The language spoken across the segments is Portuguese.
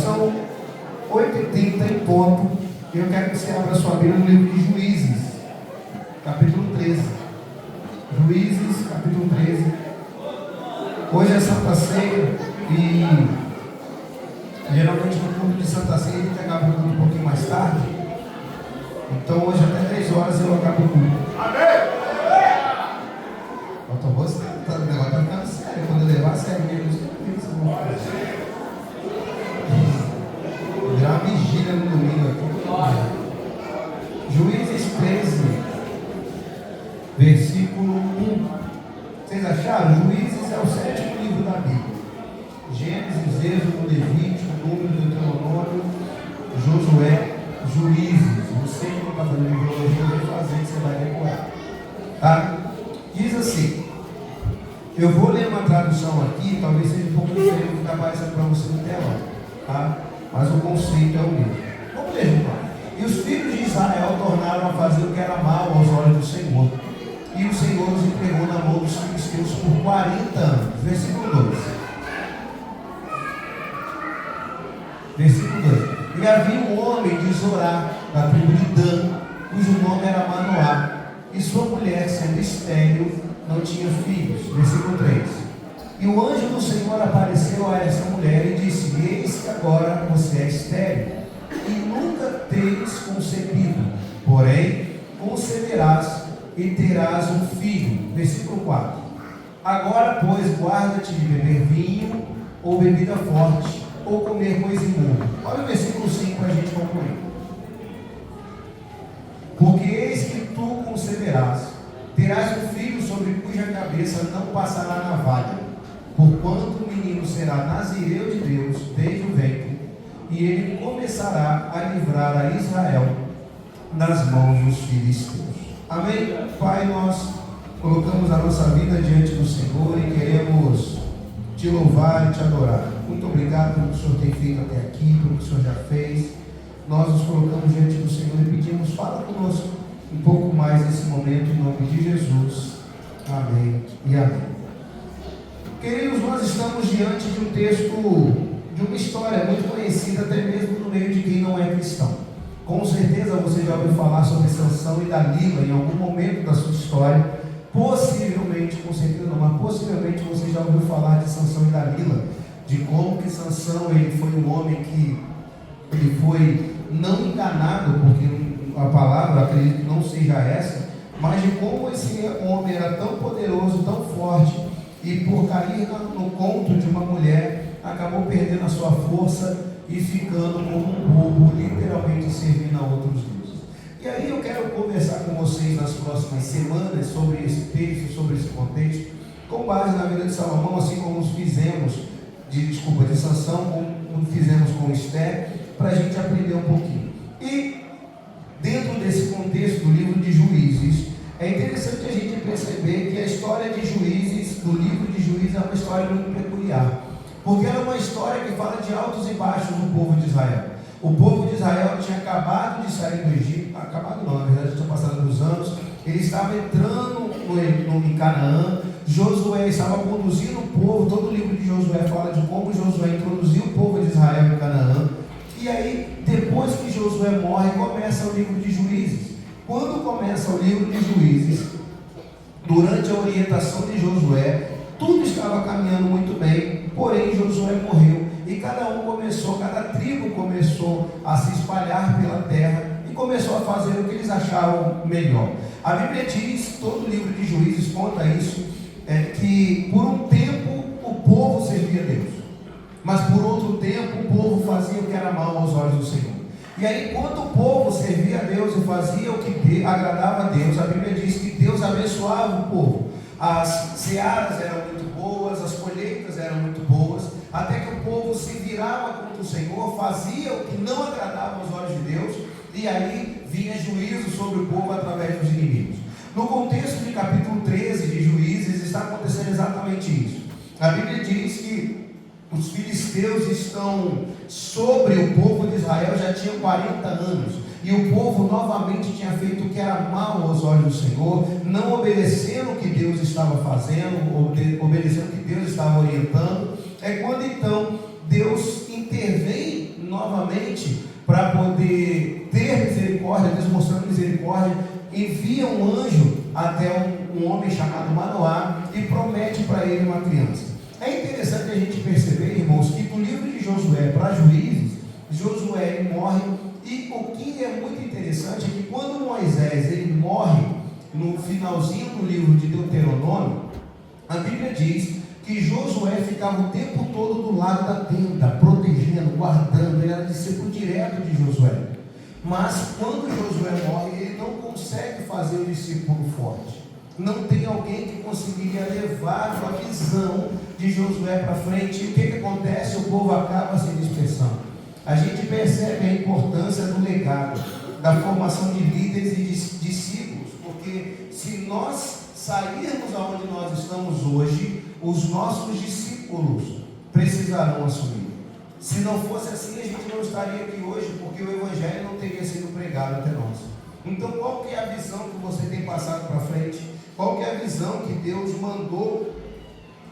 são 8h30 em ponto. Eu quero que você abra sua Bíblia no livro de Juízes, capítulo 13. Juízes, capítulo 13. Hoje é Santa Ceia e geralmente no culto de Santa Ceia a gente acaba o culto um pouquinho mais tarde. Então hoje até 10 horas eu acabo o culto. Amém! O negócio está ficando sério. Quando eu levar a sério mesmo, virar uma vigília no domingo aqui. Juízes 13, versículo 1. Vocês acharam? Juízes é o 7º livro da Bíblia. Gênesis, Êxodo, Levítico, Número, Deuteronômio, Josué, Juízes. Você que não está fazendo biologia, vai fazer que você vai decorar. Tá? Diz assim. Eu vou ler uma tradução aqui, talvez seja um pouco diferente do que está aparecendo para você no telão, tá? Mas o conceito é o mesmo. Vamos ler junto. E os filhos de Israel tornaram a fazer o que era mal aos olhos do Senhor. E o Senhor os entregou na mão dos filisteus por 40 anos. Versículo 2. Versículo 2. E havia um homem de Zorá, da tribo de Dan, cujo nome era Manoá, e sua mulher, sendo estéril, não tinha filhos. Versículo 3. E o anjo do Senhor apareceu a essa mulher e disse: eis que agora você é estéril e nunca teres concebido, porém conceberás e terás um filho. Versículo 4. Agora, pois, guarda-te de beber vinho ou bebida forte ou comer coisa imunda. Olha o versículo 5 para a gente concluir. Porque eis que tu conceberás, terás um filho sobre cuja cabeça não passará navalha, porquanto o menino será nazireu de Deus desde o ventre, e ele começará a livrar a Israel nas mãos dos filisteus. Amém? Pai, nós colocamos a nossa vida diante do Senhor e queremos te louvar e te adorar. Muito obrigado pelo que o Senhor tem feito até aqui, pelo que o Senhor já fez. Nós nos colocamos diante do Senhor e pedimos: fala conosco um pouco mais nesse momento, em nome de Jesus. Amém e amém. Queridos, nós estamos diante de um texto, de uma história muito conhecida até mesmo no meio de quem não é cristão. Com certeza você já ouviu falar sobre Sansão e Dalila em algum momento da sua história. Possivelmente, com certeza não, mas possivelmente você já ouviu falar de Sansão e Dalila, de como que Sansão ele foi um homem que ele foi não enganado, porque a palavra, acredito que não seja essa, mas de como esse homem era tão poderoso, tão forte, e por cair no conto de uma mulher, acabou perdendo a sua força e ficando como um bobo, literalmente servindo a outros deuses. E aí eu quero conversar com vocês nas próximas semanas sobre esse texto, sobre esse contexto, com base na vida de Salomão, assim como fizemos de Sansão, como fizemos com Esther, para a gente aprender um pouquinho. E dentro desse contexto do livro de Juízes, é interessante a gente perceber que a história de Juízes, do livro de Juízes, é uma história muito peculiar, porque ela é uma história que fala de altos e baixos do povo de Israel. O povo de Israel tinha acabado de sair do Egito, acabado não, na verdade tinha passado dos anos, ele estava entrando em Canaã. Josué estava conduzindo o povo. Todo o livro de Josué fala de como Josué introduziu o povo de Israel em Canaã. E aí, depois que Josué morre, começa o livro de Juízes. Quando começa o livro de Juízes, durante a orientação de Josué, tudo estava caminhando muito bem, porém Josué morreu, e cada tribo começou a se espalhar pela terra, e começou a fazer o que eles achavam melhor. A Bíblia diz, todo o livro de Juízes conta isso, que por um tempo o povo servia a Deus, mas por outro tempo o povo fazia o que era mal aos olhos do Senhor. E aí, enquanto o povo servia a Deus e fazia o que agradava a Deus, a Bíblia diz que Deus abençoava o povo. As searas eram muito boas, as colheitas eram muito boas, até que o povo se virava contra o Senhor, fazia o que não agradava aos olhos de Deus, e aí vinha juízo sobre o povo através dos inimigos. No contexto de capítulo 13 de Juízes, está acontecendo exatamente isso. A Bíblia diz que os filisteus estão sobre o povo de Israel, já tinham 40 anos, e o povo novamente tinha feito o que era mal aos olhos do Senhor, não obedecendo o que Deus estava fazendo, obedecendo o que Deus estava orientando. É quando então Deus intervém novamente, para poder ter misericórdia, Deus mostrando misericórdia, envia um anjo até um homem chamado Manoá e promete para ele uma criança. É interessante a gente perceber, irmãos, que do livro de Josué para Juízes, Josué morre, e o que é muito interessante é que quando Moisés ele morre, no finalzinho do livro de Deuteronômio, a Bíblia diz que Josué ficava o tempo todo do lado da tenda, protegendo, guardando, ele era discípulo direto de Josué. Mas quando Josué morre, ele não consegue fazer o discípulo forte. Não tem alguém que conseguiria levar a visão de Josué para frente. E o que acontece? O povo acaba se dispersando. A gente percebe a importância do legado, da formação de líderes e de discípulos, porque se nós sairmos aonde nós estamos hoje, os nossos discípulos precisarão assumir. Se não fosse assim, a gente não estaria aqui hoje, porque o Evangelho não teria sido pregado até nós. Então, qual que é a visão que você tem passado para frente? Qual que é a visão que Deus mandou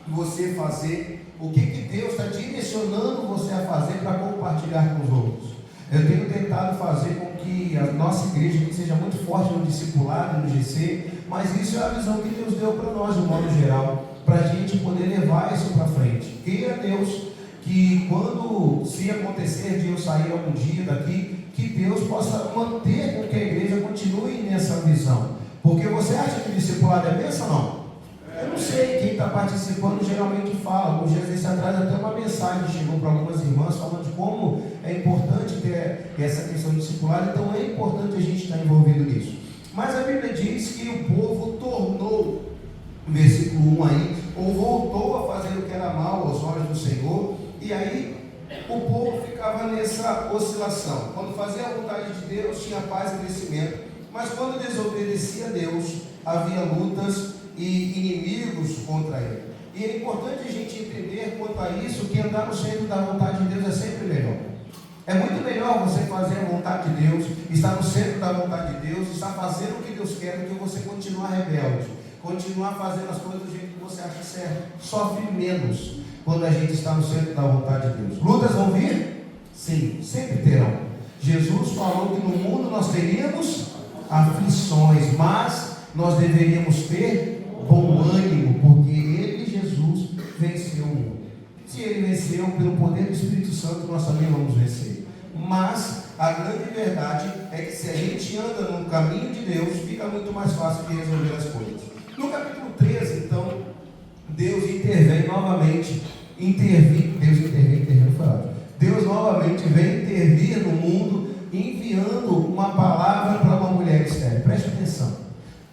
você fazer? O que Deus está direcionando você a fazer para compartilhar com os outros? Eu tenho tentado fazer com que a nossa igreja seja muito forte no discipulado, no GC, mas isso é a visão que Deus deu para nós, de um modo geral, para a gente poder levar isso para frente. Queira Deus que quando, se acontecer de eu sair algum dia daqui, que Deus possa manter com que a igreja continue nessa visão. Porque você acha que o discipulado é bênção ou não? Eu não sei, quem está participando geralmente fala. Alguns dias atrás até uma mensagem chegou para algumas irmãs falando de como é importante ter essa questão do discipulado. Então é importante a gente estar envolvido nisso. Mas a Bíblia diz que o povo tornou, versículo 1 aí, ou voltou a fazer o que era mal aos olhos do Senhor. E aí o povo ficava nessa oscilação. Quando fazia a vontade de Deus, tinha paz e crescimento. Mas quando desobedecia a Deus, havia lutas e inimigos contra ele. E é importante a gente entender quanto a isso, que andar no centro da vontade de Deus é sempre melhor. É muito melhor você fazer a vontade de Deus, estar no centro da vontade de Deus, estar fazendo o que Deus quer, do que você continuar rebelde, continuar fazendo as coisas do jeito que você acha certo. Sofre menos quando a gente está no centro da vontade de Deus. Lutas vão vir? Sim, sempre terão. Jesus falou que no mundo nós teríamos aflições, mas nós deveríamos ter bom ânimo, porque Ele, Jesus, venceu o mundo. Se Ele venceu pelo poder do Espírito Santo, nós também vamos vencer. Mas a grande verdade é que se a gente anda no caminho de Deus, fica muito mais fácil de resolver as coisas. No capítulo 13, então, Deus intervém novamente. Deus novamente vem intervir no mundo, enviando uma palavra para uma mulher estéril. Preste atenção.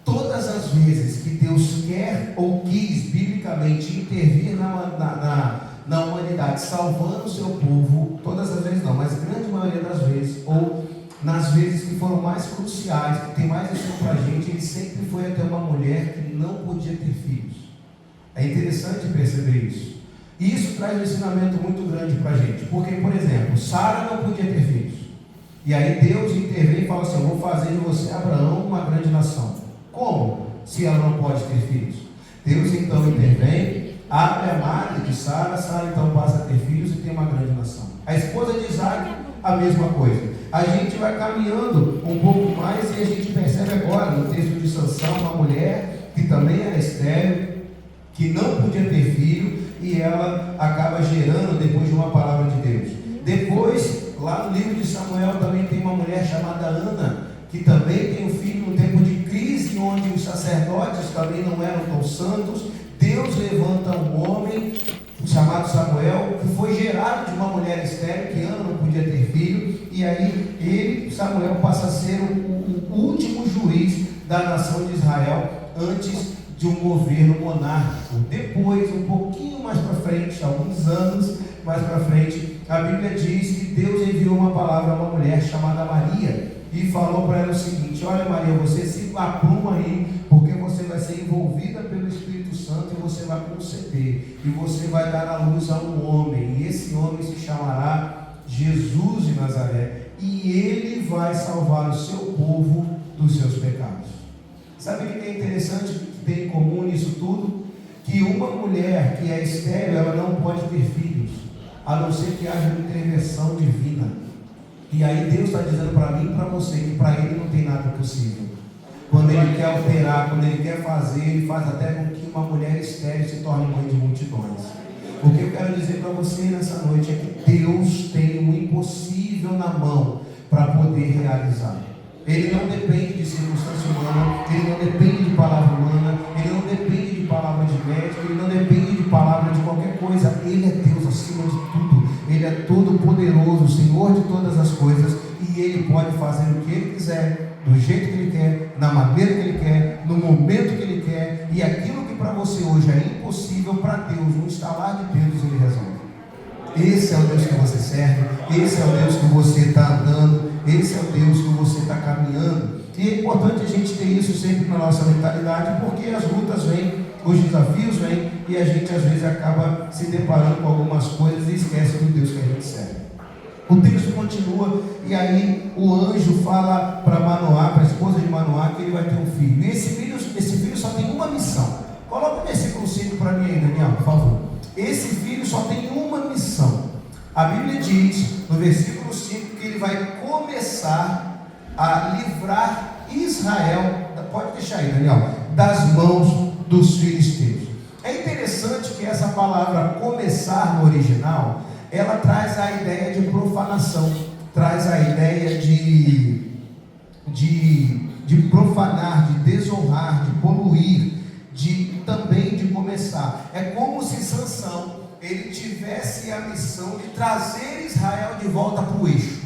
Todas as vezes que Deus quer ou quis biblicamente intervir na humanidade, salvando o seu povo, todas as vezes não, mas a grande maioria das vezes, ou nas vezes que foram mais cruciais, que tem mais isso para a gente, ele sempre foi até uma mulher que não podia ter filhos. É interessante perceber isso. E isso traz um ensinamento muito grande para a gente, porque, por exemplo, Sara não podia ter filhos, e aí Deus intervém e fala assim: eu vou fazer de você, Abraão, uma grande nação. Como? Se ela não pode ter filhos. Deus então intervém, abre a madre de Sara, Sara então passa a ter filhos e tem uma grande nação. A esposa de Isaac, a mesma coisa. A gente vai caminhando um pouco mais e a gente percebe agora, no texto de Sansão, uma mulher que também era estéril, que não podia ter filho, e ela acaba gerando depois de uma palavra de Deus. Depois, lá no livro de Samuel, também tem uma mulher chamada Ana, que também tem um filho no tempo de crise, onde os sacerdotes também não eram tão santos. Deus levanta um homem chamado Samuel, que foi gerado de uma mulher estéril, que Ana não podia ter filho, e aí ele, Samuel, passa a ser o último juiz da nação de Israel, antes de um governo monárquico. Depois, um pouquinho mais para frente, alguns anos mais para frente, a Bíblia diz que Deus enviou uma palavra a uma mulher chamada Maria, e falou para ela o seguinte: olha, Maria, você se apruma aí, porque você vai ser envolvida pelo Espírito Santo, e você vai conceber, e você vai dar à luz a um homem, e esse homem se chamará Jesus de Nazaré, e ele vai salvar o seu povo dos seus pecados. Sabe o que é interessante, que tem em comum nisso tudo? Que uma mulher que é estéril, ela não pode ter filhos. a não ser que haja uma intervenção divina. E aí Deus está dizendo para mim e para você que para Ele não tem nada possível. Quando Ele quer alterar, quando Ele quer fazer, Ele faz até com que uma mulher estéril se torne mãe de multidões. O que eu quero dizer para você nessa noite é que Deus tem o impossível na mão para poder realizar. Ele não depende de circunstância humana, Ele não depende de palavra humana, Ele não depende de palavra de médico, Ele não depende de palavra de qualquer coisa. Ele é Deus acima de tudo, Ele é todo poderoso, Senhor de todas as coisas, e Ele pode fazer o que Ele quiser, do jeito que Ele quer, na maneira que Ele quer, no momento que Ele quer, e aquilo que para você hoje é impossível, para Deus, no estalar de dedos, Ele resolve. Esse é o Deus que você serve, esse é o Deus que você está andando, esse é o Deus que você está caminhando. E é importante a gente ter isso sempre na nossa mentalidade, porque as lutas vêm, os desafios vêm, e a gente às vezes acaba se deparando com algumas coisas e esquece do Deus que a gente serve. O texto continua, e aí o anjo fala para Manoá, para a esposa de Manoá, que ele vai ter um filho. E esse filho só tem uma missão. Coloca o versículo 5 para mim aí, Daniel, por favor. Esse filho só tem uma missão. A Bíblia diz, no versículo 5, que ele vai começar a livrar Israel, pode deixar aí, Daniel, das mãos dos filisteus. É interessante que essa palavra começar no original, ela traz a ideia de profanação, traz a ideia de profanar, de desonrar, de poluir, também de começar. É como se Sansão, ele tivesse a missão de trazer Israel de volta para o eixo.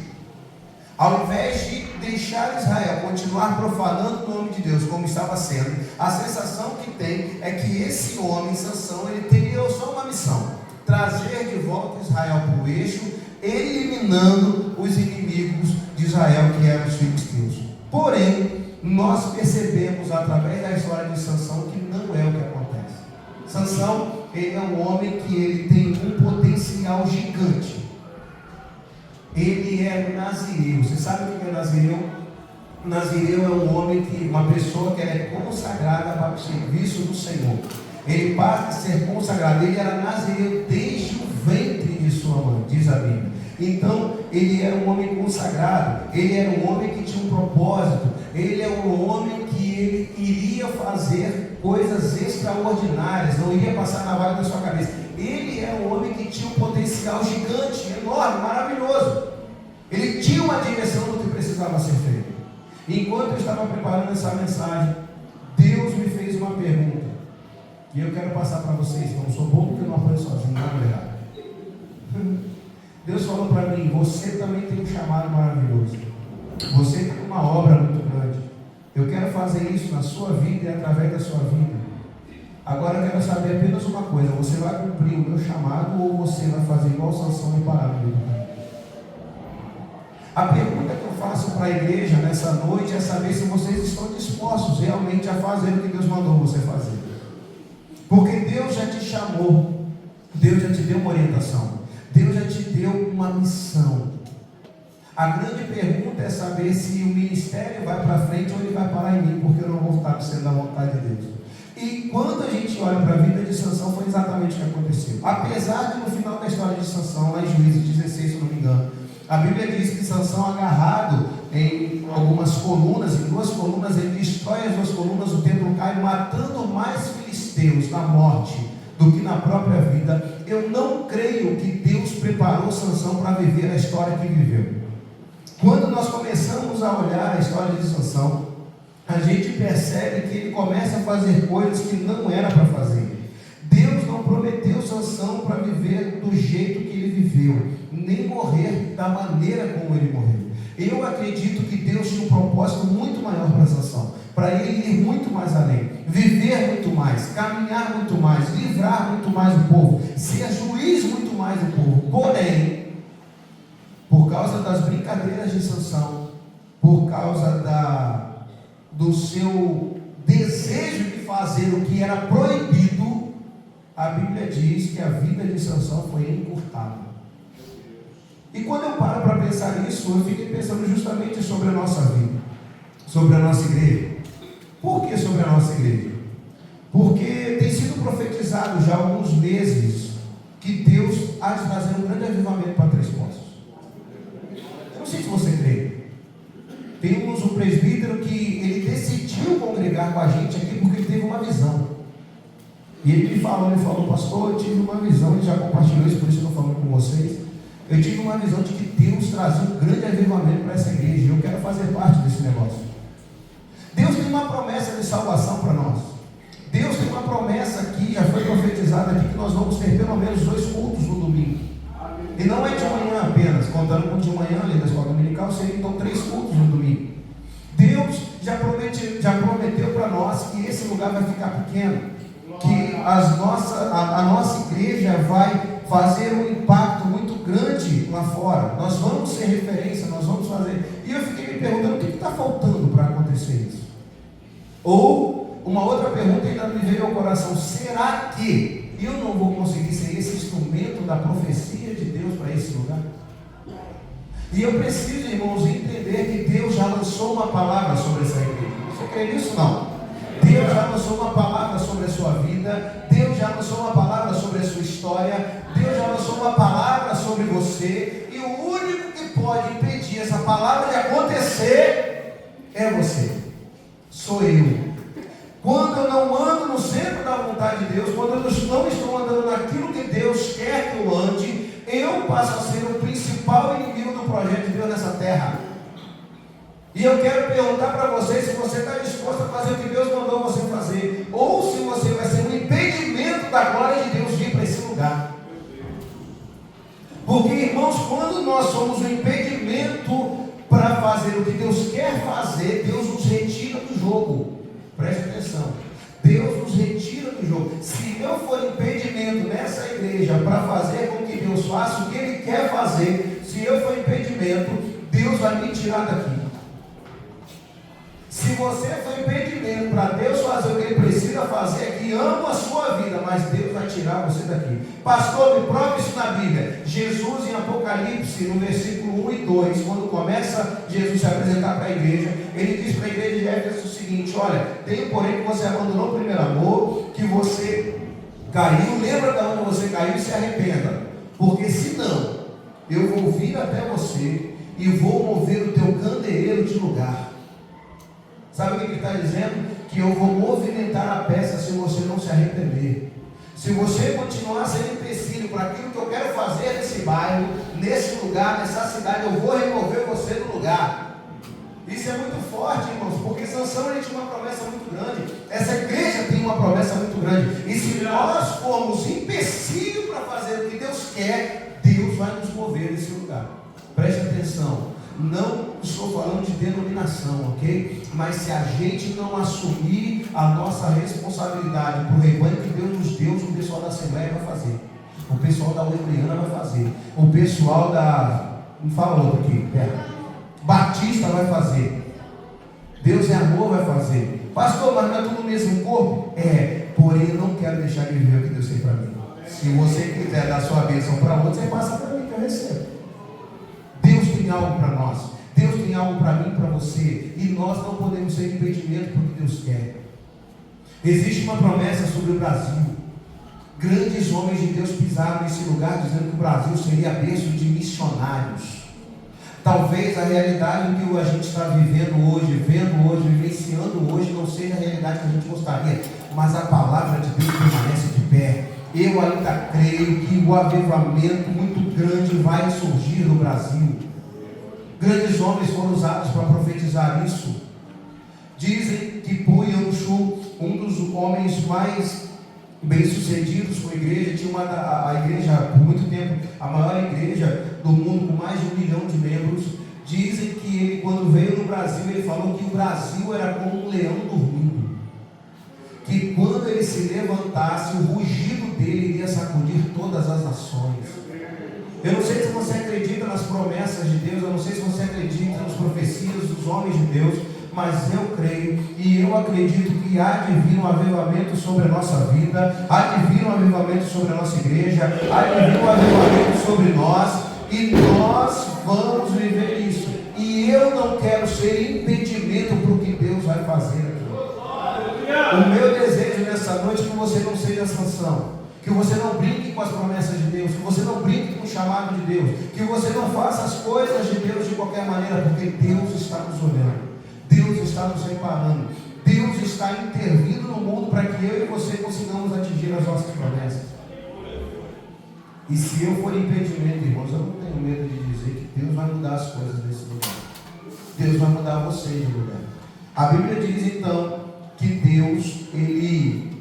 Ao invés de deixar Israel continuar profanando o nome de Deus como estava sendo, a sensação que tem é que esse homem, Sansão, ele teria só uma missão: trazer de volta Israel para o eixo, eliminando os inimigos de Israel, que eram os filisteus. Porém, nós percebemos através da história de Sansão que não é o que acontece. Sansão, ele é um homem que ele tem um potencial gigante. Ele é nazireu. Você sabe o que é nazireu? Nazireu é um homem uma pessoa que é consagrada para o serviço do Senhor. Ele passa a ser consagrado. Ele era nazireu desde o ventre de sua mãe, diz a Bíblia. Então, ele era um homem consagrado, ele era um homem que tinha um propósito, ele é um homem que ele iria fazer coisas extraordinárias, não iria passar na vaga da sua cabeça. Ele era um homem que tinha um potencial gigante, enorme, maravilhoso. Ele tinha uma direção do que precisava ser feito. Enquanto eu estava preparando essa mensagem, Deus me fez uma pergunta, e eu quero passar para vocês. Não sou bom porque eu não apoio sozinho, não é verdade. Deus falou para mim: você também tem um chamado maravilhoso, você tem uma obra muito grande. Eu quero fazer isso na sua vida e através da sua vida. Agora eu quero saber apenas uma coisa: você vai cumprir o meu chamado, ou você vai fazer igual Sansão e parar no meio do caminho? A pergunta que eu faço para a igreja nessa noite é saber se vocês estão dispostos realmente a fazer o que Deus mandou você fazer. Porque Deus já te chamou, Deus já te deu uma orientação, Deus já te deu uma missão. A grande pergunta é saber se o ministério vai para frente ou ele vai parar em mim, porque eu não vou estar sendo a vontade de Deus. E quando a gente olha para a vida de Sansão, foi exatamente o que aconteceu. Apesar de no final da história de Sansão, lá em Juízes 16, se eu não me engano, a Bíblia diz que Sansão, agarrado em algumas colunas, em duas colunas, ele destrói as duas colunas, o templo cai, matando mais filisteus na morte do que na própria vida. Eu não creio que Deus preparou Sansão para viver a história que viveu. Quando nós começamos a olhar a história de Sansão, a gente percebe que ele começa a fazer coisas que não era para fazer. Deus não prometeu Sansão para viver do jeito que ele viveu, nem morrer da maneira como ele morreu. Eu acredito que Deus tinha um propósito muito maior para Sansão, para ele ir muito mais além, viver muito mais, caminhar muito mais, livrar muito mais o povo, ser juiz muito mais do povo. Porém, por causa das brincadeiras de Sansão, por causa do seu desejo de fazer o que era proibido, a Bíblia diz que a vida de Sansão foi encurtada. E quando eu paro para pensar nisso, eu fiquei pensando justamente sobre a nossa vida, sobre a nossa igreja. Por que sobre a nossa igreja? Porque tem sido profetizado já há alguns meses que Deus há de trazer um grande avivamento para Três Poços. Eu não sei se você crê. Temos um presbítero que ele decidiu congregar com a gente aqui porque ele teve uma visão. E ele me falou, pastor, eu tive uma visão, ele já compartilhou isso, por isso que eu estou falando com vocês. Eu tive uma visão de que Deus trazia um grande avivamento para essa igreja, e eu quero fazer parte desse negócio. Deus tem uma promessa de salvação para nós. Deus tem uma promessa aqui, já foi profetizada aqui, que nós vamos ter pelo menos 2 cultos no domingo. E não é de manhã apenas, contando com de manhã ali da escola dominical, seriam então 3 cultos no domingo. Deus já prometeu para nós que esse lugar vai ficar pequeno, que a nossa igreja vai fazer um impacto muito grande lá fora. Nós vamos ser referência, nós vamos fazer. E eu fiquei me perguntando, o que está faltando para acontecer isso? Ou uma outra pergunta ainda me veio ao coração: será que eu não vou conseguir ser esse instrumento da profecia de Deus para esse lugar? E eu preciso, irmãos, entender que Deus já lançou uma palavra sobre essa igreja. Você crê nisso? Não. Deus já lançou uma palavra sobre a sua vida. Deus já lançou uma palavra sobre a sua história. Deus já lançou uma palavra sobre você. E o único que pode impedir essa palavra de acontecer é você. Sou eu. Quando eu não ando no centro da vontade de Deus, quando eu não estou andando naquilo que Deus quer que eu ande, eu passo a ser o principal inimigo do projeto de Deus nessa terra. E eu quero perguntar para você se você está disposto a fazer o que Deus mandou você fazer, ou se você vai ser um impedimento da glória de Deus vir para esse lugar. Porque, irmãos, quando nós somos um impedimento para fazer o que Deus quer fazer, Deus nos retira do jogo. Preste atenção. Deus nos retira do jogo. Se eu for impedimento nessa igreja para fazer com que Deus faça o que Ele quer fazer, se eu for impedimento, Deus vai me tirar daqui. Se você for impedimento para Deus fazer o que Ele precisa fazer aqui, ama a sua vida, mas Deus vai tirar você daqui. Pastor, me prove isso na Bíblia. Jesus, em Apocalipse, no versículo 1 e 2, quando começa Jesus se apresentar para a igreja, Ele diz para a igreja de Éfeso o seguinte: olha, tenho porém que você abandonou o primeiro amor, que você caiu, lembra de onde você caiu e se arrependa, porque senão eu vou vir até você e vou mover o teu candeeiro de lugar. Sabe o que ele está dizendo? Que eu vou movimentar a peça se você não se arrepender. Se você continuar sendo empecilho para aquilo que eu quero fazer nesse bairro, nesse lugar, nessa cidade, eu vou remover você do lugar. Isso é muito forte, irmãos, porque Sansão ele tinha uma promessa muito grande. Essa igreja tem uma promessa muito grande. E se nós formos empecilho para fazer o que Deus quer, Deus vai nos mover nesse lugar. Preste atenção. Não estou falando de denominação, ok? Mas se a gente não assumir a nossa responsabilidade para o rebanho que Deus nos deu, o pessoal da Assembleia vai fazer, o pessoal da Wesleyana vai fazer, o pessoal da... não fala outro aqui, Batista vai fazer, Deus é amor vai fazer. Pastor, mas não é tudo o mesmo corpo? É, porém eu não quero deixar de viver o que Deus tem para mim. Se você quiser dar sua bênção para outro, você passa para mim que eu recebo. Deus tem algo para nós, Deus tem algo para mim e para você, e nós não podemos ser impedimento para o que Deus quer. Existe uma promessa sobre o Brasil. Grandes homens de Deus pisaram nesse lugar dizendo que o Brasil seria berço de missionários. Talvez a realidade que a gente está vivendo hoje, vendo hoje, vivenciando hoje, não seja a realidade que a gente gostaria, mas a palavra de Deus permanece de pé. Eu ainda creio que o avivamento muito grande vai surgir no Brasil. Grandes homens foram usados para profetizar isso. Dizem que Pu-Yanshu, um dos homens mais bem-sucedidos com a igreja, tinha a igreja, por muito tempo, a maior igreja do mundo, com mais de 1 milhão de membros. Dizem que ele, quando veio no Brasil, ele falou que o Brasil era como um leão dormindo. Que quando ele se levantasse, o rugido dele iria sacudir todas as nações. Eu não sei se você acredita nas promessas de Deus, eu não sei se você acredita nas profecias dos homens de Deus, mas eu creio e eu acredito que há de vir um avivamento sobre a nossa vida, há de vir um avivamento sobre a nossa igreja, há de vir um avivamento sobre nós, e nós vamos viver isso. E eu não quero ser impedimento para o que Deus vai fazer aqui. O meu desejo nessa noite é que você não seja Sansão, Que você não brinque com as promessas de Deus, que você não brinque com o chamado de Deus, que você não faça as coisas de Deus de qualquer maneira, porque Deus está nos olhando, Deus está nos reparando, Deus está intervindo no mundo para que eu e você consigamos atingir as nossas promessas. E se eu for impedimento, irmãos, eu não tenho medo de dizer que Deus vai mudar as coisas nesse lugar. Deus vai mudar vocês de lugar. A Bíblia diz então que Deus, Ele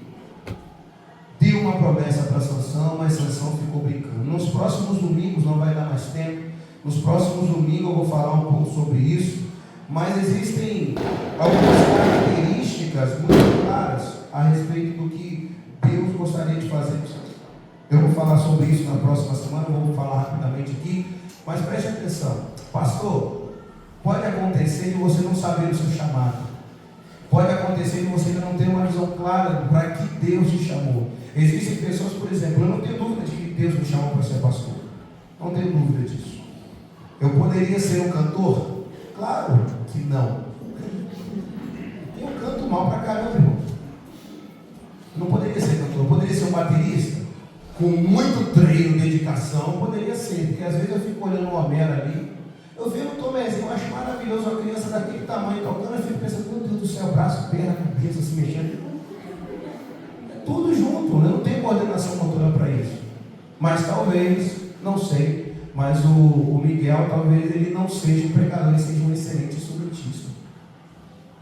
deu uma promessa para Sansão, mas Sansão ficou brincando. Nos próximos domingos, não vai dar mais tempo, nos próximos domingos eu vou falar um pouco sobre isso, mas existem algumas características muito claras a respeito do que Deus gostaria de fazer. Eu vou falar sobre isso na próxima semana, vou falar rapidamente aqui, mas preste atenção. Pastor, pode acontecer de você não saber o seu chamado. Pode acontecer de você não ter uma visão clara para que Deus te chamou. Existem pessoas, por exemplo, eu não tenho dúvida de que Deus me chamou para ser pastor. Não tenho dúvida disso. Eu poderia ser um cantor? Claro que não. Eu canto mal pra caramba, irmão. Eu não poderia ser cantor. Eu poderia ser um baterista? Com muito treino, dedicação, poderia ser. Porque às vezes eu fico olhando o Homero ali. Eu vejo o Tomezinho, eu acho maravilhoso uma criança daquele tamanho tocando. Eu fico pensando, meu Deus do céu, braço, perna, cabeça se mexendo. Tudo junto, né? Não tem coordenação motora para isso. Mas talvez, não sei, mas o Miguel talvez ele não seja um pregador, ele seja um excelente instrumentista.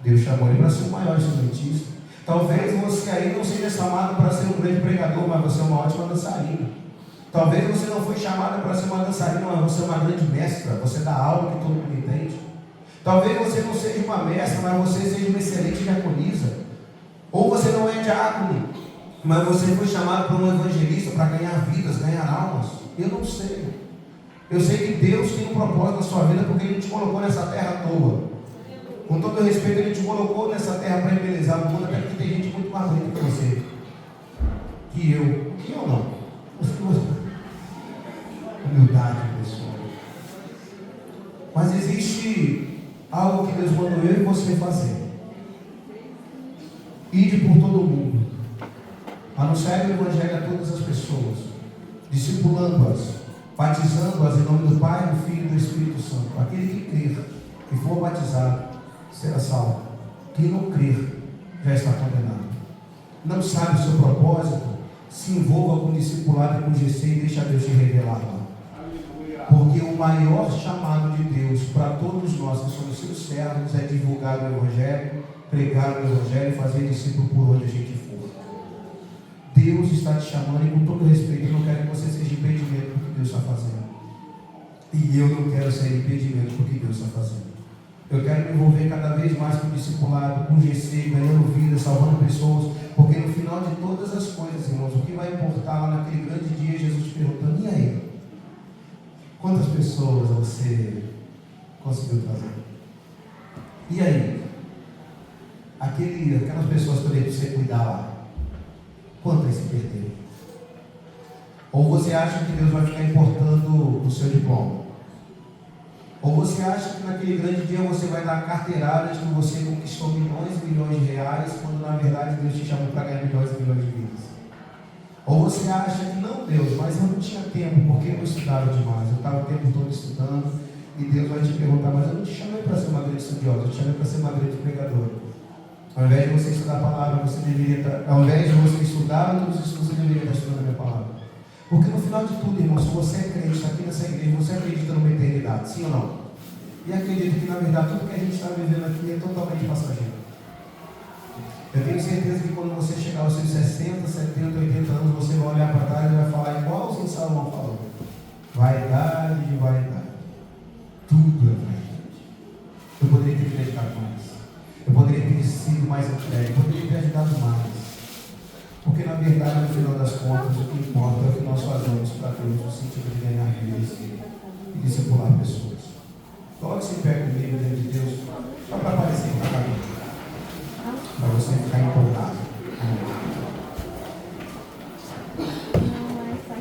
Deus chamou ele para ser o maior instrumentista. Talvez você aí não seja chamado para ser um grande pregador, mas você é uma ótima dançarina. Talvez você não foi chamado para ser uma dançarina, mas você é uma grande mestra, você dá aula que todo mundo entende. Talvez você não seja uma mestra, mas você seja uma excelente diaconisa. Ou você não é diácono, mas você foi chamado para um evangelista para ganhar vidas, ganhar almas. Eu não sei. Eu sei que Deus tem um propósito na sua vida porque Ele te colocou nessa terra à toa. Com todo respeito, Ele te colocou nessa terra para embelezar o mundo, até porque tem gente muito mais bonita que você. Que eu não. Humildade, pessoal. Mas existe algo que Deus mandou eu e você fazer. Ide por todo o mundo, anunciar o Evangelho a todas as pessoas, discipulando-as, batizando-as em nome do Pai, do Filho e do Espírito Santo. Aquele que crer e for batizado será salvo. Quem não crer já está condenado. Não sabe o seu propósito? Se envolva com o discipulado e com o GC e deixa Deus te revelar lá. Porque o maior chamado de Deus para todos nós que somos seus servos é divulgar o Evangelho, pregar o Evangelho e fazer discípulo por onde a gente for. Deus está te chamando e com todo respeito, eu não quero que você seja impedimento do que Deus está fazendo. E eu não quero ser impedimento do que Deus está fazendo. Eu quero me envolver cada vez mais com o discipulado, com o GC, ganhando vidas, salvando pessoas, porque no final de todas as coisas, irmãos, o que vai importar lá naquele grande dia, Jesus te perguntando, e aí? Quantas pessoas você conseguiu trazer? E aí? Aquelas pessoas que você cuidar lá, quantas se perderam? Ou você acha que Deus vai ficar importando o seu diploma? Ou você acha que naquele grande dia você vai dar carteiradas que você conquistou milhões e milhões de reais, quando na verdade Deus te chamou para ganhar milhões e milhões de vidas? Ou você acha que não, Deus, mas eu não tinha tempo, porque eu estudava demais, eu estava o tempo todo estudando, e Deus vai te perguntar, mas eu não te chamei para ser uma grande estudiosa, eu te chamei para ser uma grande pregadora. Ao invés de você estudar a palavra, você deveria estar, ao invés de você estudar todos os estudos, você deveria estar estudando a minha palavra. Porque no final de tudo, irmão, se você é crente, está aqui nessa igreja, você acredita numa eternidade, sim ou não? E acredita que na verdade tudo que a gente está vivendo aqui é totalmente passageiro. Eu tenho certeza que quando você chegar aos seus 60, 70, 80 anos, você vai olhar para trás e vai falar igualzinho Salomão falou. Vaidade de vaidade. Tudo é vaidade. Eu poderia ter dedicado mais. Eu poderia ter sido mais entregue. Eu poderia ter ajudado mais. Porque na verdade, no final das contas, o que importa é o que nós fazemos para Deus no sentido de ganhar vidas e discipular pessoas. Coloque-se em pé comigo, Deus de Deus, só para aparecer para cá. Para você ficar empolgado.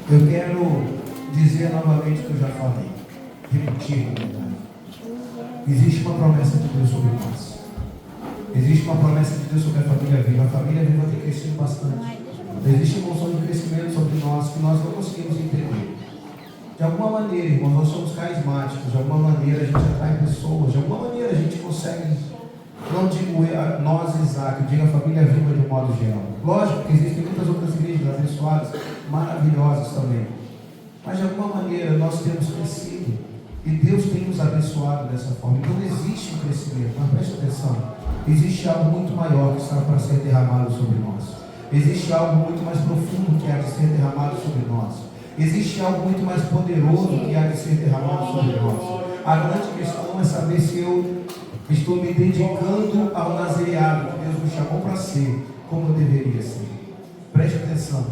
Eu quero dizer novamente o que eu já falei. Repetir, na verdade. Existe uma promessa de Deus sobre nós. Existe uma promessa de Deus sobre a família viva. A família viva tem crescido bastante. Existe uma unção de crescimento sobre nós que nós não conseguimos entender. De alguma maneira, irmãos, nós somos carismáticos, de alguma maneira a gente atrai pessoas, de alguma maneira a gente consegue, não digo nós, Isaac, digo a família Viva de um modo geral. Lógico que existem muitas outras igrejas abençoadas, maravilhosas também. Mas de alguma maneira nós temos crescido e Deus tem nos abençoado dessa forma. Então existe um crescimento, mas preste atenção, existe algo muito maior que está para ser derramado sobre nós. Existe algo muito mais profundo que há de ser derramado sobre nós. Existe algo muito mais poderoso que há de ser derramado sobre nós. A grande questão é saber se eu estou me dedicando ao nazereado que Deus me chamou para ser, como eu deveria ser. Preste atenção.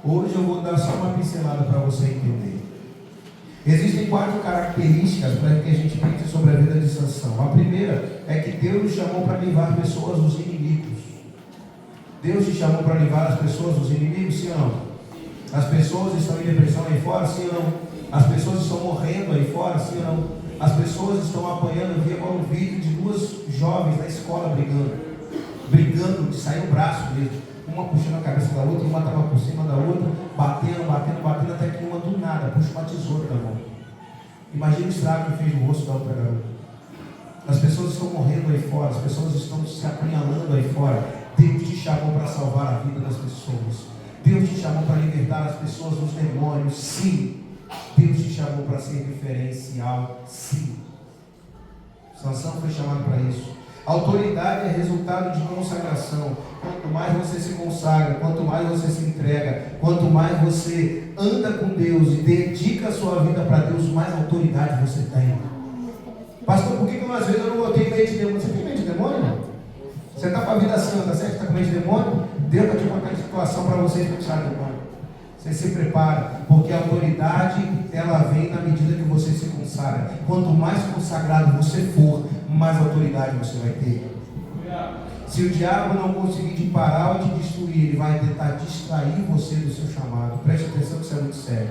Hoje eu vou dar só uma pincelada para você entender. Existem 4 características para que a gente pense sobre a vida de Sansão. A primeira é que Deus nos chamou para livrar pessoas dos inimigos. Deus te chamou para livrar as pessoas dos inimigos, sim ou não? As pessoas estão em depressão aí fora, sim ou não? As pessoas estão morrendo aí fora, sim ou não? As pessoas estão apanhando. Eu vi agora um vídeo de 2 jovens na escola brigando, de sair o braço mesmo. Uma puxando a cabeça da outra, uma estava por cima da outra, batendo, até que uma do nada puxa uma tesoura da mão. Imagina o estrago que fez no rosto da outra garota. As pessoas estão morrendo aí fora, as pessoas estão se apunhalando aí fora. Deus te chamou para salvar a vida das pessoas. Deus te chamou para libertar as pessoas dos demônios, sim. Deus te chamou para ser diferencial, sim. Sansão foi chamado para isso. Autoridade é resultado de consagração. Quanto mais você se consagra, quanto mais você se entrega, quanto mais você anda com Deus e dedica a sua vida para Deus, mais autoridade você tem. Pastor, por que às vezes eu não tenho medo de demônio? Você tem medo de demônio? Você está com a vida santa, certo? Está com medo de demônio? Deus vai te colocar em situação para você expulsar demônio. Você se prepara, porque a autoridade ela vem na medida que você se consagra. Quanto mais consagrado você for, mais autoridade você vai ter. Se o diabo não conseguir te parar ou te destruir, ele vai tentar distrair você do seu chamado. Preste atenção que isso é muito sério.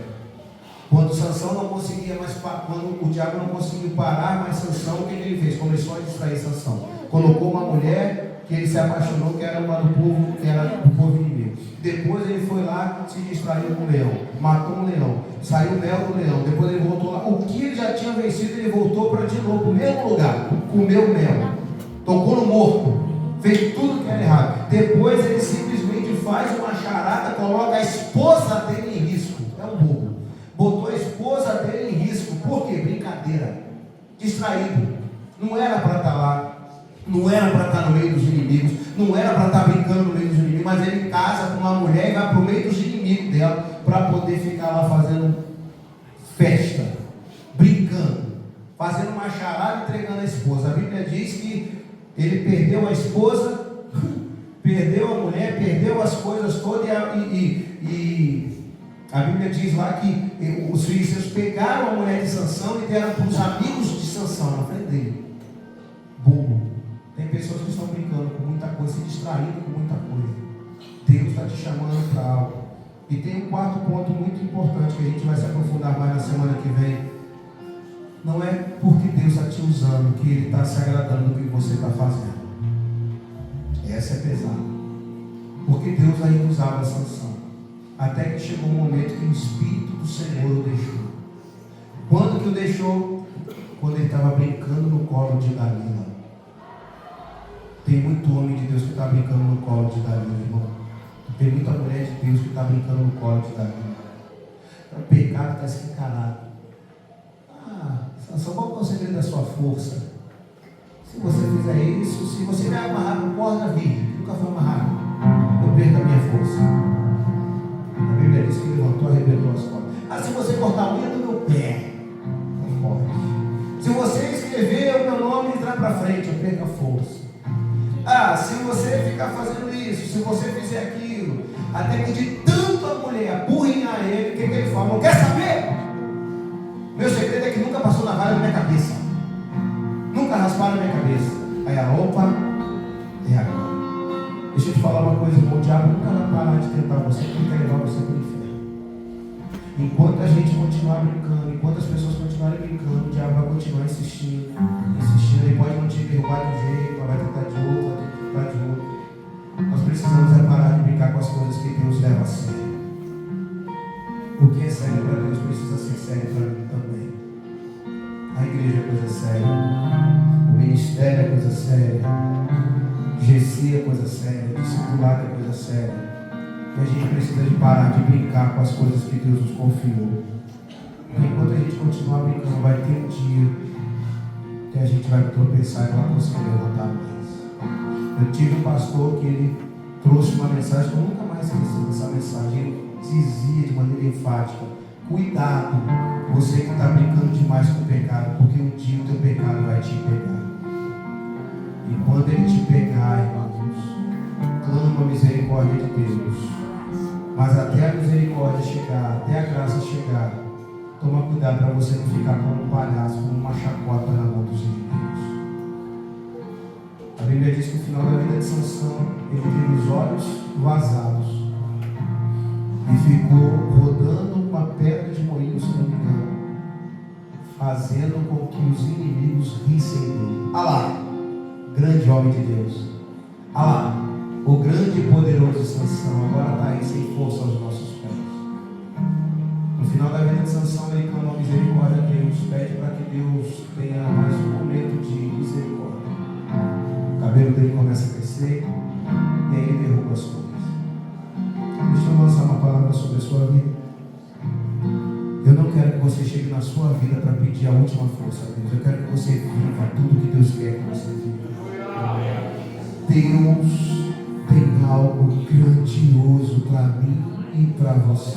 Quando Sansão não conseguia mais, quando o diabo não conseguiu parar mais Sansão, o que ele fez? Começou a distrair Sansão. Colocou uma mulher que ele se apaixonou, que era uma do povo inimigo. Depois ele foi lá, se distraiu com o leão, matou um leão, saiu o mel do leão. Depois ele voltou lá. O que ele já tinha vencido, ele voltou para de novo, para o mesmo lugar, comeu o mel, tocou no morto, fez tudo que era errado. Depois ele simplesmente faz uma charada, coloca a esposa dele em risco. É um bobo. Botou a esposa dele em risco. Por quê? Brincadeira. Distraído. Não era para estar lá. Não era para estar no meio dos inimigos. Não era para estar brincando no meio dos inimigos. Mas ele casa com uma mulher e vai para o meio dos inimigos dela para poder ficar lá fazendo festa, brincando, fazendo uma charada e entregando a esposa. A Bíblia diz que ele perdeu a esposa, perdeu a mulher, perdeu as coisas todas e a Bíblia diz lá que os filisteus pegaram a mulher de Sansão e deram para os amigos de Sansão na frente dele. Bobo. Tem pessoas que estão brincando com muita coisa, se distraindo com muita coisa. Deus está te chamando para algo. E tem um 4º ponto muito importante que a gente vai se aprofundar mais na semana que vem. Não é porque Deus está te usando que Ele está se agradando do que você está fazendo. Essa é pesada. Porque Deus ainda usava Sansão. Até que chegou um momento que o Espírito do Senhor o deixou. Quando que o deixou? Quando ele estava brincando no colo de Dalila. Tem muito homem de Deus que está brincando no colo de Dalila, irmão. Tem muita mulher de Deus que está brincando no colo de Dalila. O pecado está escancarado. Sansão, qual é o segredo da sua força? Se você fizer isso, se você me amarrar com corda virgem, que nunca foi amarrado, eu perco a minha força. A Bíblia diz que ele levantou e arrebentou as cordas. Se você cortar a unha do meu pé, não pode. Se você escrever o meu nome e entrar para frente, eu perco a força. Se você ficar fazendo isso, se você fizer aquilo, até que de tanto a mulher apurrinhar ele, o que ele fala? Não quer saber? Meu segredo é que nunca passou navalha na minha cabeça. Nunca rasparam na minha cabeça. Aí a roupa é agora. Deixa eu te falar uma coisa, o diabo nunca vai parar de tentar você, porque quer levar você para o inferno. Enquanto a gente continuar brincando, enquanto as pessoas continuarem brincando, o diabo vai continuar insistindo. Ele pode não te derrubar de um jeito, vai tentar de outro, vai tentar de outro. Nós precisamos parar de brincar brincar com as coisas que Deus leva a sério. O que é sério para Deus precisa ser sério para mim também. A igreja é coisa séria, o ministério é coisa séria, GC é coisa séria, discipulado é coisa séria. E a gente precisa de parar de brincar com as coisas que Deus nos confiou. Porque enquanto a gente continuar brincando, vai ter um dia que a gente vai tropeçar e não vai conseguir levantar mais. Eu tive um pastor que ele trouxe uma mensagem que eu nunca mais esqueci dessa mensagem. Ele dizia de maneira enfática: cuidado, você que está brincando demais com o pecado, porque um dia o teu pecado vai te pegar. E quando ele te pegar, irmãos, clama a misericórdia de Deus. Mas até a misericórdia chegar, até a graça chegar, toma cuidado para você não ficar como um palhaço, como uma chacota na mão dos inimigos. A Bíblia diz que no final da vida de Sansão, ele teve os olhos vazados e ficou rodando uma pedra de moinho, se não me engano, fazendo com que os inimigos rissem dele. Ah lá, grande homem de Deus. Ah lá, o grande e poderoso Sansão agora está aí sem força aos nossos pés. No final da vida de Sansão, ele clama a misericórdia a Deus, pede para que Deus tenha mais um momento de misericórdia. O cabelo dele começa a crescer e aí ele derruba as coisas. Deixa eu lançar uma palavra sobre a sua vida. Eu não quero que você chegue na sua vida para pedir a última força a Deus. Eu quero que você viva tudo que Deus quer que você viva. Deus tem algo grandioso para mim e para você.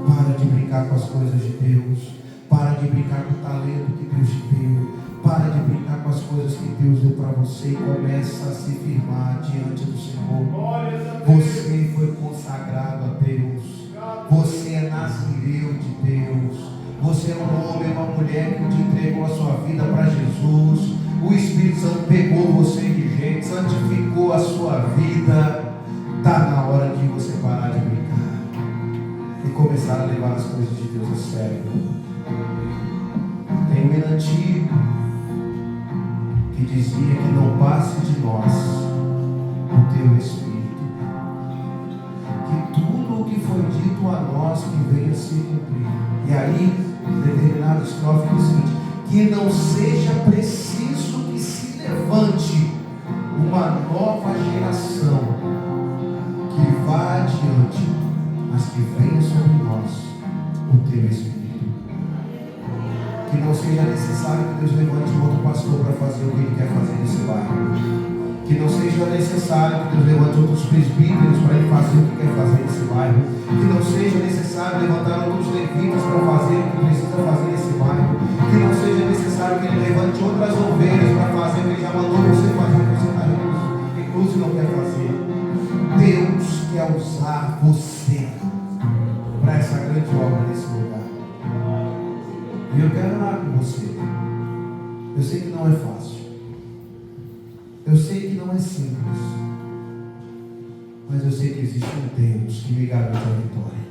Para de brincar com as coisas de Deus. Para de brincar com o talento que Deus te deu. Para de brincar com as coisas que Deus deu para você e começa a se firmar diante do Senhor. Você foi consagrado a Deus. Você é nazireu de Deus. Você é um homem, uma mulher que te entregou a sua vida para Jesus. O Espírito Santo pegou você de jeito, santificou a sua vida. Está na hora de você parar de brincar e começar a levar as coisas de Deus a sério. Tem um hino antigo que dizia que não passe de nós o teu Espírito, que tudo o que foi dito a nós que venha se cumprir. E aí, determinado estrofe diz o seguinte: que não seja preciso que se levante uma nova geração que vá adiante, mas que venha sobre nós o teu Espírito. Que não seja necessário que Deus levante um outro pastor para fazer o que Ele quer fazer nesse bairro. Que não seja necessário que Deus levante outros presbíteros para Ele fazer o que quer fazer nesse bairro. Que não seja necessário levantar outros levitas para fazer o que precisa fazer nesse bairro. Que não seja necessário que Ele levante outras ovelhas para fazer o que Ele já mandou você fazer, o que você está incluso não quer fazer. Deus quer usar você para essa grande obra nesse lugar. E eu quero orar com você. Eu sei que não é fácil. Eu sei que não é simples. Mas eu sei que existe um Deus que me garante a vitória.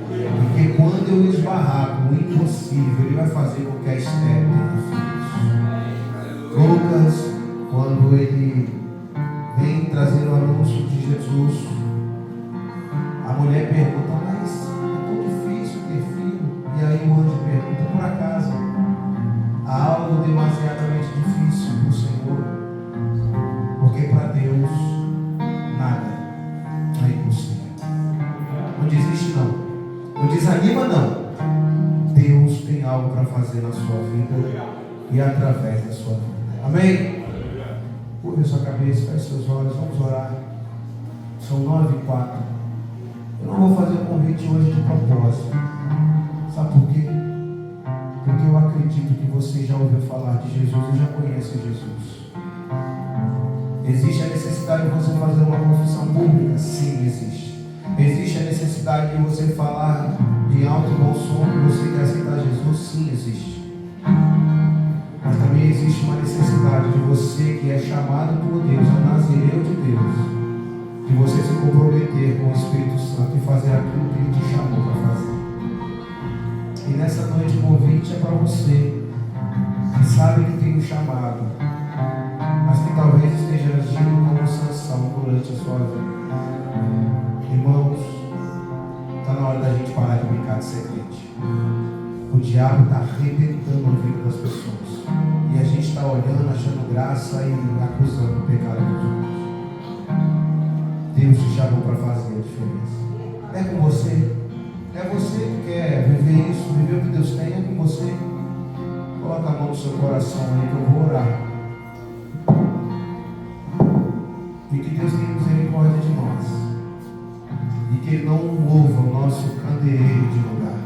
Porque quando eu esbarrar com o impossível, Ele vai fazer com que a Esther tenha filhos. Lucas, quando ele vem trazer o anúncio de Jesus, a mulher pergunta: mas é tão difícil ter filho? E aí o anjo pergunta: por acaso há algo demasiadamente difícil para o Senhor? Porque para Deus nada é impossível. Não desiste não. Não desanima não. Deus tem algo para fazer na sua vida e através da sua vida. Amém? Curva a sua cabeça, feche seus olhos, vamos orar. São 9h04. Eu não vou fazer o convite hoje de propósito. Sabe por quê? Porque eu acredito que você já ouviu falar de Jesus e já conhece Jesus. Existe a necessidade de você fazer uma confissão pública? Sim, existe. Existe a necessidade de você falar de alto e bom som que você quer aceitar Jesus? Sim, existe. Mas também existe uma necessidade de você que é chamado por Deus, é nazireu de Deus, de você se comprometer com o Espírito Santo e fazer aquilo que Ele te chamou para fazer. E nessa noite o convite é para você que sabe que tem um chamado, mas que talvez esteja agindo como Sansão durante a sua vida. hora da gente parar de brincar de ser crente. O diabo está arrebentando a vida das pessoas. E a gente está olhando, achando graça e acusando o pecado dos outros. Deus te chamou para fazer a diferença. É com você. É você que quer viver isso, viver o que Deus tem, é com você. Coloca a mão no seu coração aí que eu vou orar. E que Deus tenha misericórdia de nós. E que Ele não mova o nosso candeeiro de lugar.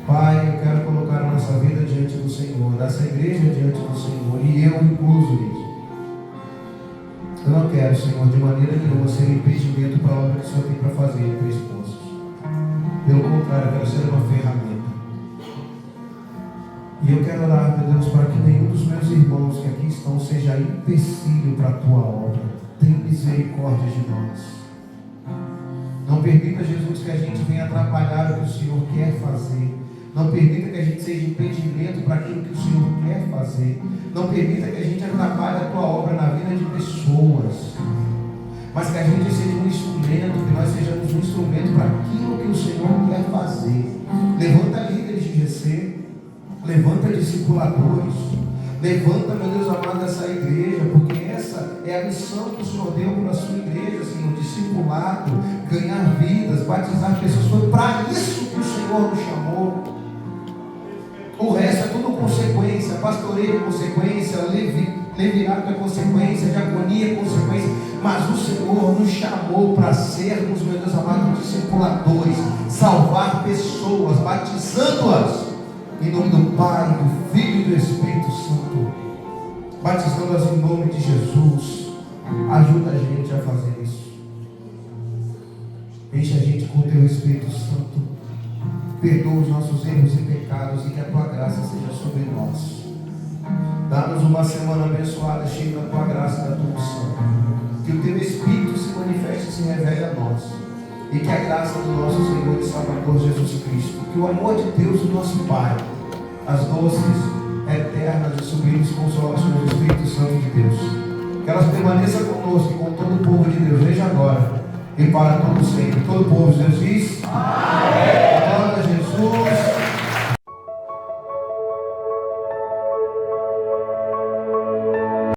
Pai, eu quero colocar a nossa vida diante do Senhor, dessa igreja diante do Senhor, e eu incluso isso. Eu não quero, Senhor, de maneira nenhuma ser impedimento para a obra que o Senhor tem para fazer em Três Poços. Pelo contrário, eu quero ser uma ferramenta. E eu quero orar, meu Deus, para que nenhum dos meus irmãos que aqui estão seja empecilho para a tua obra. Tem misericórdia de nós. Não permita, Jesus, que a gente venha atrapalhar o que o Senhor quer fazer. Não permita que a gente seja impedimento para aquilo que o Senhor quer fazer. Não permita que a gente atrapalhe a tua obra na vida de pessoas. Mas que a gente seja um instrumento, que nós sejamos um instrumento para aquilo que o Senhor quer fazer. Levanta líderes de GC. Levanta discipuladores. Levanta, meu Deus amado, essa igreja, porque essa é a missão que o Senhor deu para a sua igreja, Senhor, discipulado, ganhar vidas, batizar pessoas. Foi para isso que o Senhor nos chamou. O resto é tudo consequência. Pastoreio é consequência, levirato é consequência, diaconia é consequência. Mas o Senhor nos chamou para sermos, meu Deus amado, discipuladores, salvar pessoas, batizando-as em nome do Pai, do Filho e do Espírito Santo, batizando-as em nome de Jesus. Ajuda a gente a fazer isso. Enche a gente com o teu Espírito Santo. Perdoa os nossos erros e pecados e que a tua graça seja sobre nós. Dá-nos uma semana abençoada, cheia da tua graça e da tua unção. Que o teu Espírito se manifeste e se revele a nós. E que a graça do nosso Senhor e Salvador Jesus Cristo, que o amor de Deus, o nosso Pai, as doces, eternas e sublimes consolações do Espírito Santo de Deus, que elas permaneçam conosco e com todo o povo de Deus, desde agora e para todo sempre. Todo o povo de Deus diz: Amém.